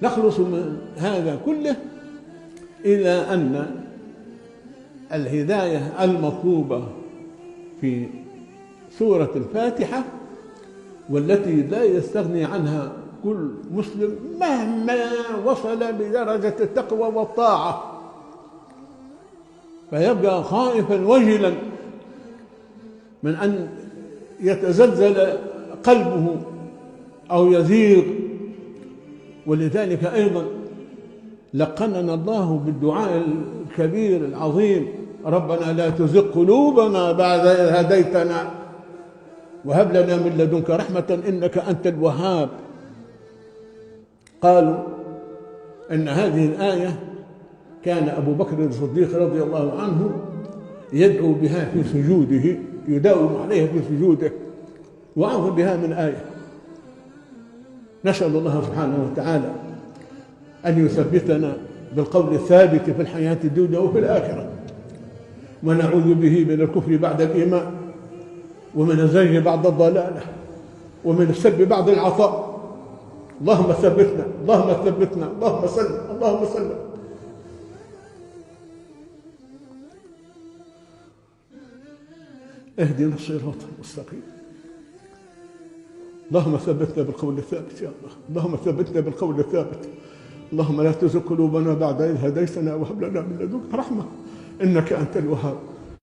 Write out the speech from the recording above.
نخلص من هذا كله إلى أن الهداية المطلوبة في سورة الفاتحة، والتي لا يستغني عنها كل مسلم مهما وصل بدرجة التقوى والطاعة، فيبقى خائفا وجلا من أن يتزلزل قلبه أو يزيغ. ولذلك أيضا لقننا الله بالدعاء الكبير العظيم: ربنا لا تزغ قلوبنا بعد إذ هديتنا وهب لنا من لدنك رحمة إنك أنت الوهاب. قالوا إن هذه الآية كان أبو بكر الصديق رضي الله عنه يدعو بها في سجوده، يداوم عليها في سجوده، وأعظم بها من آية. نسأل الله سبحانه وتعالى أن يثبتنا بالقول الثابت في الحياة الدنيا وفي الآخرة، ونعوذ به من الكفر بعد الإيمان، ومن الزيغ بعد الضلالة، ومن السلب بعد العطاء. اللهم ثبتنا، اللهم ثبتنا، اللهم سلم، اللهم سلم. اهدنا الصراط المستقيم. اللهم ثبتنا بالقول الثابت يا الله، اللهم ثبتنا بالقول الثابت. اللهم لا تزغ قلوبنا بعد إذ هديتنا وهب لنا من لدنك رحمة إنك أنت الوهاب.